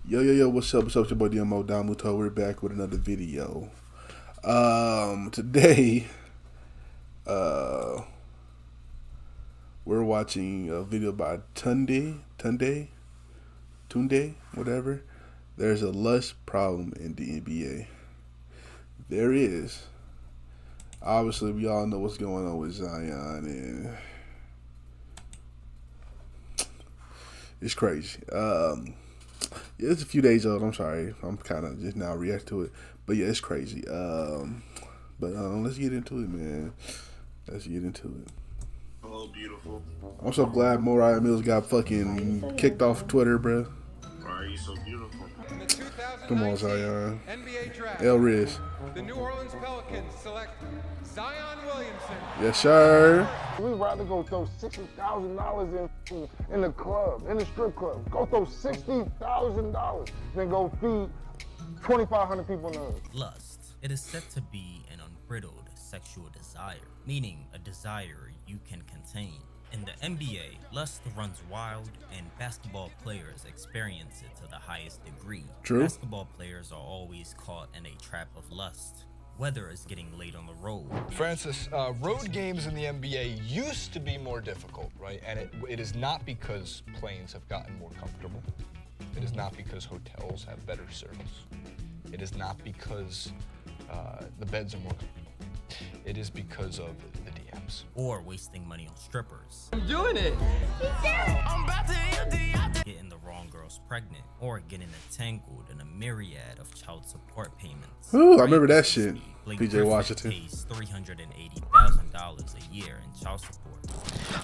Yo, what's up? What's up? It's your boy Domuto. We're back with another video. Today, we're watching a video by Tunde, whatever. There's a lust problem in the NBA. There is. Obviously, we all know what's going on with Zion, and it's crazy. Yeah, it's a few days old. I'm sorry. I'm kind of just now react to it. But yeah, it's crazy. But let's get into it, man. Let's get into it. Hello, beautiful. I'm so glad Moriah Mills got fucking kicked off Twitter, bro. Why are you so beautiful? In the 2019 Come on, Zion. NBA draft, El Riz. the New Orleans Pelicans select Zion Williamson. Yes, sir. We'd rather go throw $60,000 in the club, in the strip club. Go throw $60,000 than go feed 2,500 people in the hood. Lust. It is said to be an unbridled sexual desire, meaning a desire you can contain. In the NBA, lust runs wild, and basketball players experience it to the highest degree. True. Basketball players are always caught in a trap of lust. Weather is getting late on the road. Francis, road games in the NBA used to be more difficult, right? And it is not because planes have gotten more comfortable. It is not because hotels have better service. It is not because the beds are more comfortable. It is because of the DMs. Or wasting money on strippers. I'm doing it. I'm about to getting the wrong girls pregnant, or getting entangled in a myriad of child support payments. Ooh, I remember that shit. Blake PJ Griffin Washington. pays $380,000 a year in child support.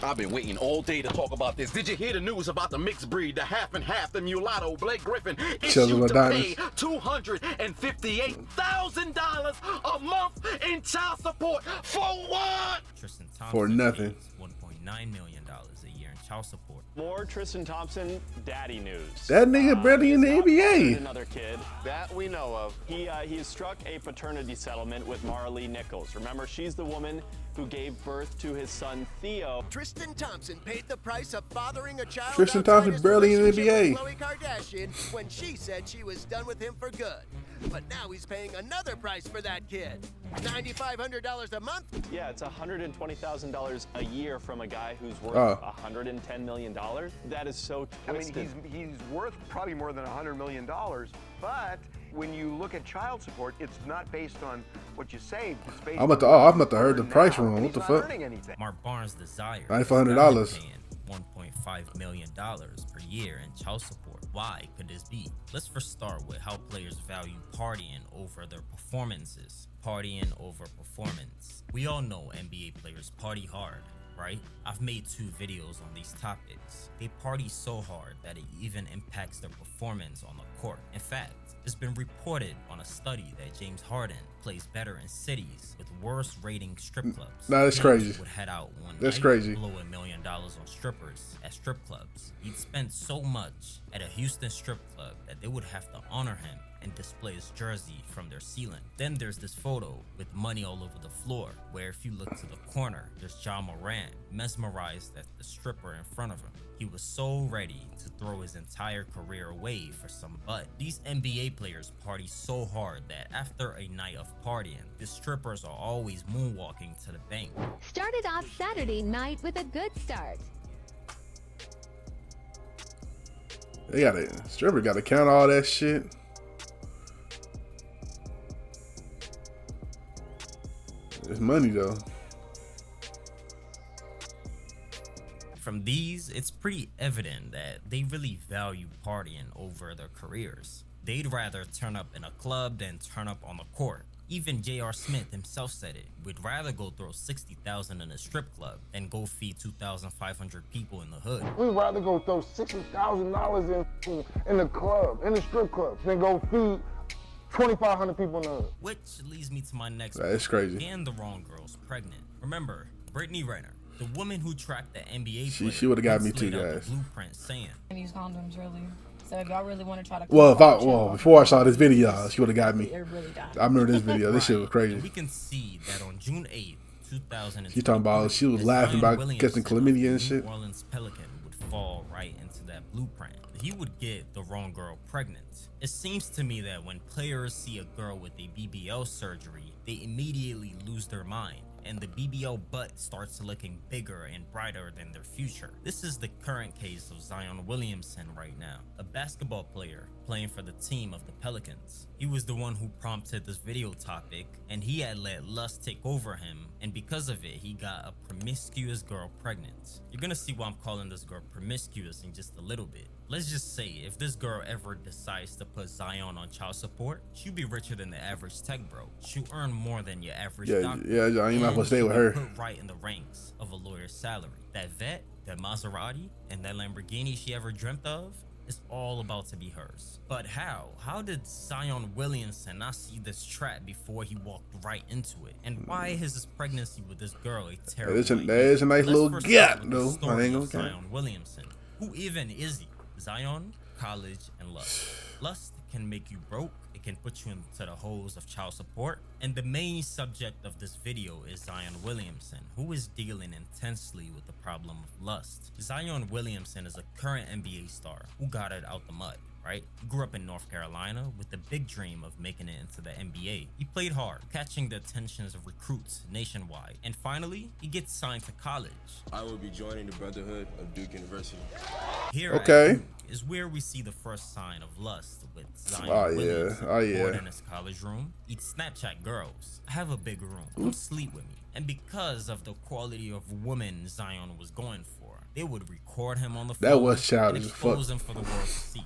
I've been waiting all day to talk about this. Did you hear the news about the mixed breed, the half and half, the mulatto, Blake Griffin issued to pay $258,000 a month in child support for what? Tristan Thompson For nothing. pays $1.9 million a year in child support. More Tristan Thompson daddy news. That nigga barely in the NBA. Another kid that we know of. He has struck a paternity settlement with Marlee Nichols. Remember, she's the woman who gave birth to his son Theo. Tristan Thompson paid the price of fathering a child. Tristan outside Thompson his barely in the relationship NBA. with Khloe Kardashian when she said she was done with him for good. But now he's paying another price for that kid. $9,500 a month? Yeah, it's $120,000 a year from a guy who's worth $110 million. That is so twisted. I mean, he's worth probably more than $100 million, but when you look at child support, it's not based on what you saved. It's based I'm about to heard the price wrong. What the not fuck? earning anything. Mark Barnes' desire. $9,500. Paying $1.5 million per year in child support. Why could this be? Let's first start with how players value partying over their performances. Partying over performance. We all know NBA players party hard, right? I've made 2 videos on these topics. They party so hard that it even impacts their performance on the court. In fact, it's been reported on a study that James Harden plays better in cities with worse rating strip clubs. Nah, that's James crazy. Would head out one That's night, crazy. blow $1 million on strippers at strip clubs. He'd spend so much at a Houston strip club that they would have to honor him and display his jersey from their ceiling. Then there's this photo with money all over the floor, where if you look to the corner, there's Ja Morant mesmerized at the stripper in front of him. He was so ready to throw his entire career away for some butt. These NBA players party so hard that after a night of partying, the strippers are always moonwalking to the bank. Started off Saturday night with a good start. Stripper gotta count all that shit. It's money though. From these, it's pretty evident that they really value partying over their careers. They'd rather turn up in a club than turn up on the court. Even J.R. Smith himself said it. We'd rather go throw $60,000 in a strip club than go feed 2,500 people in the hood. We'd rather go throw $60,000 in the club, in the strip club, than go feed 2,500 people in the hood. Which leads me to my next That's crazy. And the wrong girls pregnant. Remember, Brittany Renner, the woman who tracked the NBA player, She would have got me once too, laid out the guys. blueprint saying, Use condoms, really. So if y'all really want to try to... Before I saw this video, she would have got me. It really died. I remember this video. This shit was crazy. We can see that on June 8th, 2000. She talking about she was laughing about catching chlamydia and shit. New Orleans Pelican would fall right into that blueprint. he would get the wrong girl pregnant. It seems to me that when players see a girl with a BBL surgery, they immediately lose their mind, and the BBL butt starts looking bigger and brighter than their future. This is the current case of Zion Williamson right now, a basketball player playing for the team of the Pelicans. He was the one who prompted this video topic, and he had let lust take over him, and because of it, he got a promiscuous girl pregnant. You're gonna see why I'm calling this girl promiscuous in just a little bit. Let's just say, if this girl ever decides to put Zion on child support, she'll be richer than the average tech bro. She'll earn more than your average doctor. Yeah, you're not gonna stay with her. Put right in the ranks of a lawyer's salary. That vet, that Maserati, and that Lamborghini she ever dreamt of is all about to be hers. But how? How did Zion Williamson not see this trap before he walked right into it? And why is his pregnancy with this girl a terrible idea? That is a nice little gap, though. Zion Williamson. Who even is he? Zion, college, and lust. Lust can make you broke. It can put you into the holes of child support. And the main subject of this video is Zion Williamson, who is dealing intensely with the problem of lust. Zion Williamson is a current NBA star who got it out the mud, right? He grew up in North Carolina with the big dream of making it into the NBA. He played hard, catching the attentions of recruits nationwide. And finally, he gets signed to college. I will be joining the Brotherhood of Duke University. Here okay. is where we see the first sign of lust with Zion Williamson. Born in his college room, eats Snapchat girls. I have a big room. Come sleep with me. And because of the quality of woman Zion was going for, they would record him on the phone. That was childish and as fuck. expose him for the world to see.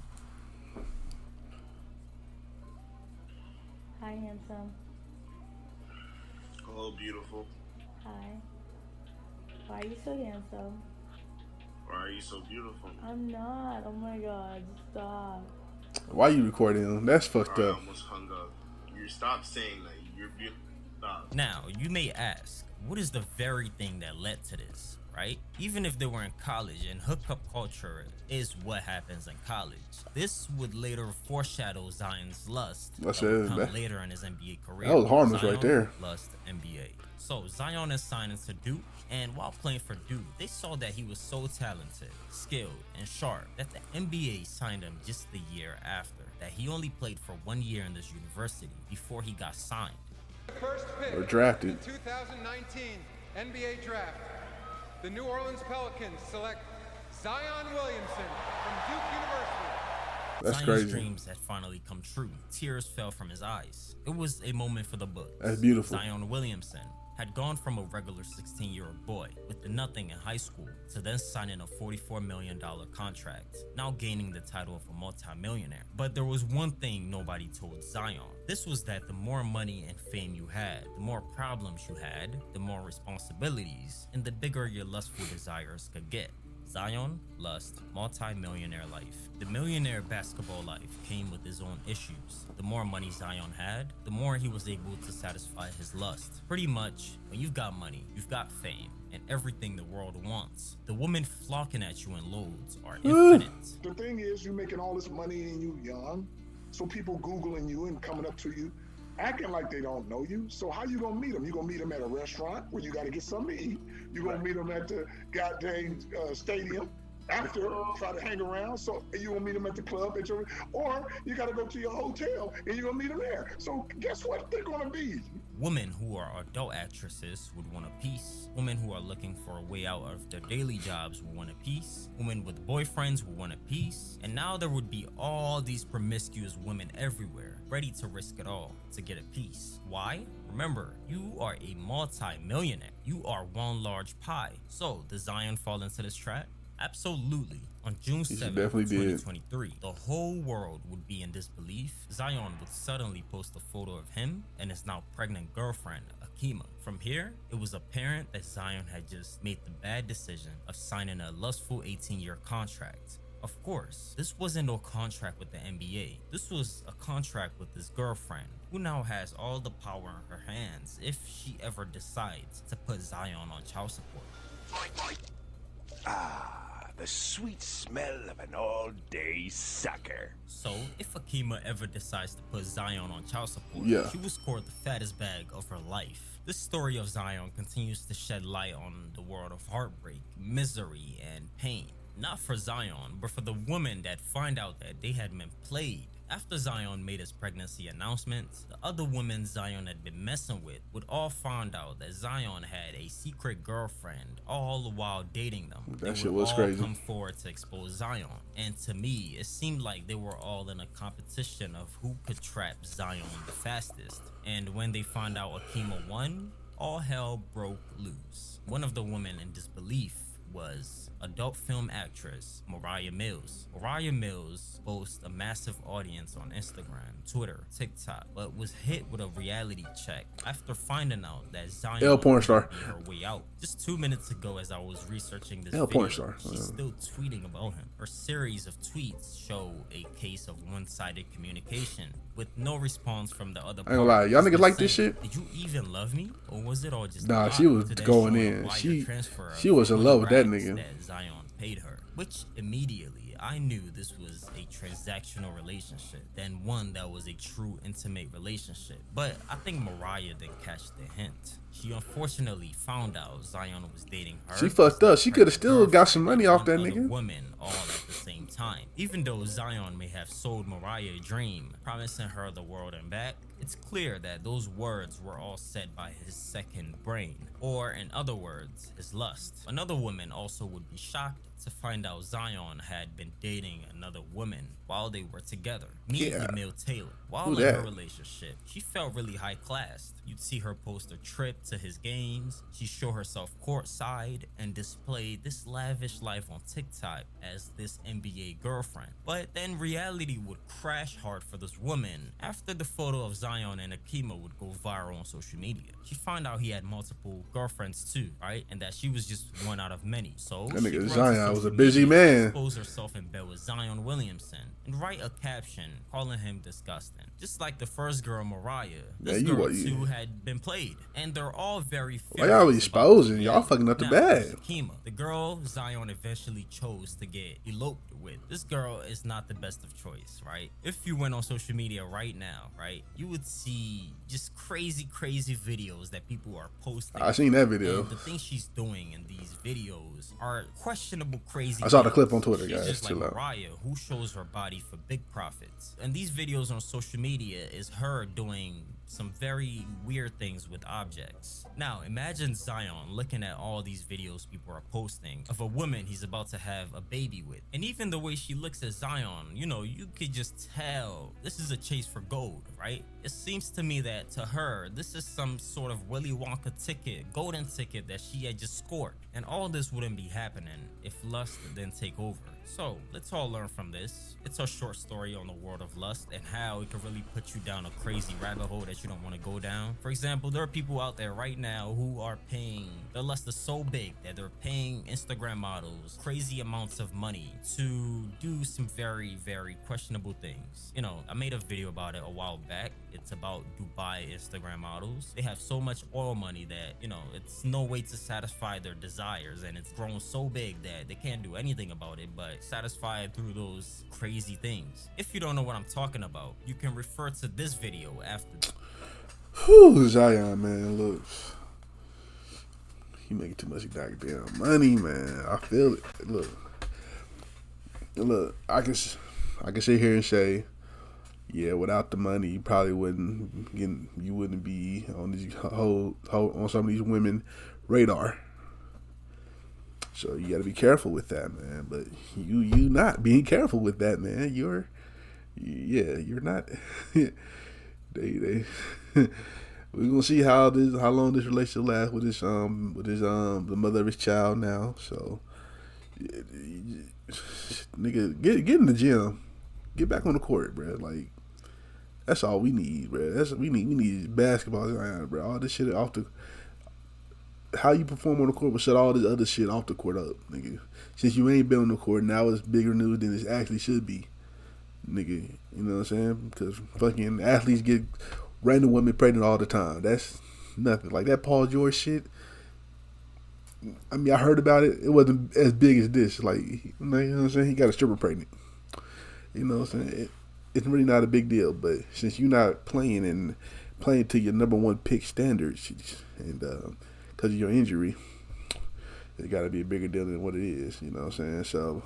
Hi, handsome. Hello, beautiful. Hi. Why are you so handsome? Why are you so beautiful? I'm not. Oh my god, stop. Why you recording him? That's fucked I up. almost hung up. You stop saying that. You're beautiful. Stop. Now, you may ask, what is the very thing that led to this, right? Even if they were in college, and hookup culture is what happens in college, this would later foreshadow Zion's lust that would come later in his NBA career. That was harmless right there. Lust NBA. So Zion is signed into Duke, and while playing for Duke, they saw that he was so talented, skilled, and sharp that the NBA signed him just the year after. That he only played for 1 year in this university before he got signed. First pick or drafted. in 2019 NBA draft. The New Orleans Pelicans select Zion Williamson from Duke University. That's Zion's crazy. dreams had finally come true. Tears fell from his eyes. It was a moment for the books. That's beautiful. Zion Williamson had gone from a regular 16-year-old boy with nothing in high school to then signing a $44 million contract, now gaining the title of a multi-millionaire. But there was one thing nobody told Zion. This was that the more money and fame you had, the more problems you had, the more responsibilities, and the bigger your lustful desires could get. Zion, lust, multi-millionaire life. The millionaire basketball life came with his own issues. The more money Zion had, the more he was able to satisfy his lust. Pretty much, when you've got money, you've got fame, and everything the world wants, the women flocking at you in loads are infinite. The thing is, you're making all this money and you young, so people Googling you and coming up to you, acting like they don't know you. So how you gonna meet them? You gonna meet them at a restaurant where you gotta get something to eat. You gonna meet them at the goddamn stadium after, try to hang around. So you gonna meet them at the club, or you gotta go to your hotel and you're gonna meet them there. So guess what they're gonna be? Women who are adult actresses would want a piece. Women who are looking for a way out of their daily jobs would want a piece. Women with boyfriends would want a piece. And now there would be all these promiscuous women everywhere, ready to risk it all to get a piece. Why? Remember, you are a multi-millionaire. You are one large pie. So, does Zion fall into this trap? Absolutely. On June 7th, 2023, the whole world would be in disbelief. Zion would suddenly post a photo of him and his now pregnant girlfriend, Akima. From here, it was apparent that Zion had just made the bad decision of signing a lustful 18-year contract. Of course, this wasn't no contract with the NBA. This was a contract with his girlfriend, who now has all the power in her hands if she ever decides to put Zion on child support. The sweet smell of an all-day sucker. So, if Akima ever decides to put Zion on child support, she will score the fattest bag of her life. This story of Zion continues to shed light on the world of heartbreak, misery, and pain. Not for Zion, but for the women that find out that they had been played. After Zion made his pregnancy announcements, the other women Zion had been messing with would all find out that Zion had a secret girlfriend, all the while dating them. That shit would was all crazy. come forward to expose Zion. And to me, it seemed like they were all in a competition of who could trap Zion the fastest. And when they found out Akima won, all hell broke loose. One of the women in disbelief was adult film actress Mariah Mills. Mariah Mills boasts a massive audience on Instagram, Twitter, TikTok, but was hit with a reality check after finding out that Zion porn star. would be her way out. Just 2 minutes ago, as I was researching this porn video, star. she's still tweeting about him. Her series of tweets show a case of one-sided communication with no response from the other I ain't gonna lie, y'all party. niggas like this shit? Did you even love me, or was it all just Nah, a she lie was to then going show in. a wire She transfer she of was in 20 love with that racks nigga. that Zion paid her, which immediately I knew this was a transactional relationship than one that was a true intimate relationship. But I think Mariah didn't catch the hint. She unfortunately found out Zion was dating her. She fucked up. She could have still got some money off that other nigga. woman all at the same time. Even though Zion may have sold Mariah a dream, promising her the world and back, it's clear that those words were all said by his second brain, or in other words, his lust. Another woman also would be shocked to find out Zion had been dating another woman while they were together. Meet Emil Taylor. While in her relationship, she felt really high class. You'd see her post a trip to his games. She'd show herself courtside and display this lavish life on TikTok as this NBA girlfriend. But then reality would crash hard for this woman after the photo of Zion and Akima would go viral on social media. She'd find out he had multiple girlfriends too, right? And that she was just one out of many. So That nigga she runs Zion to was a social busy media, man. expose herself in bed with Zion Williamson and write a caption calling him disgusting. Just like the first girl, Mariah, this girl too had been played. And they're all very Why y'all exposing? Y'all fucking up the bag. Akima, the girl Zion eventually chose to get eloped with. This girl is not the best of choice, right? If you went on social media right now, right, you would see just crazy videos that people are posting. I seen that video. And the things she's doing in these videos are questionable, crazy. I saw the videos. clip on Twitter, She's guys. just like Chill out. Mariah, who shows her body for big profits. And these videos on social media is her doing some very weird things with objects. Now, imagine Zion looking at all these videos people are posting of a woman he's about to have a baby with. And even the way she looks at Zion, you know, you could just tell this is a chase for gold, right? It seems to me that to her, this is some sort of Willy Wonka ticket, golden ticket that she had just scored. And all this wouldn't be happening if lust didn't take over. So let's all learn from this. It's a short story on the world of lust and how it can really put you down a crazy rabbit hole that you don't want to go down. For example, there are people out there right now who are paying, their lust is so big that they're paying Instagram models crazy amounts of money to do some very questionable things. You know, I made a video about it a while back. It's about Dubai Instagram models. They have so much oil money that, you know, it's no way to satisfy their desires, and it's grown so big that they can't do anything about it but satisfy it through those crazy things. If you don't know what I'm talking about, you can refer to this video after. Whew, Zion, man, look. He making too much goddamn money, man. I feel it. Look, I can sit here and say, yeah, without the money, you probably wouldn't be on these on some of these women radar. So you got to be careful with that, man. But you not being careful with that, man. You're not. they we're gonna see how long this relationship lasts with the mother of his child now. So nigga, get in the gym, get back on the court, bro. Like that's all we need, bro. We need basketball, bro. All this shit off the. How you perform on the court will shut all this other shit off the court up, nigga. Since you ain't been on the court, now it's bigger news than it actually should be, nigga. You know what I'm saying? Because fucking athletes get random women pregnant all the time. That's nothing. Like that Paul George shit. I mean, I heard about it. It wasn't as big as this. Like, you know what I'm saying? He got a stripper pregnant. You know what I'm saying? It's really not a big deal. But since you're not playing to your number one pick standards, and because of your injury, It got to be a bigger deal than what it is. You know what I'm saying? So,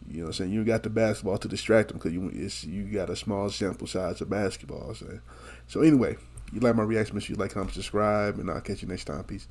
you know what I'm saying? You got the basketball to distract them because you got a small sample size of basketball. So anyway, you like my reaction, make sure you like, comment, subscribe, and I'll catch you next time. Peace.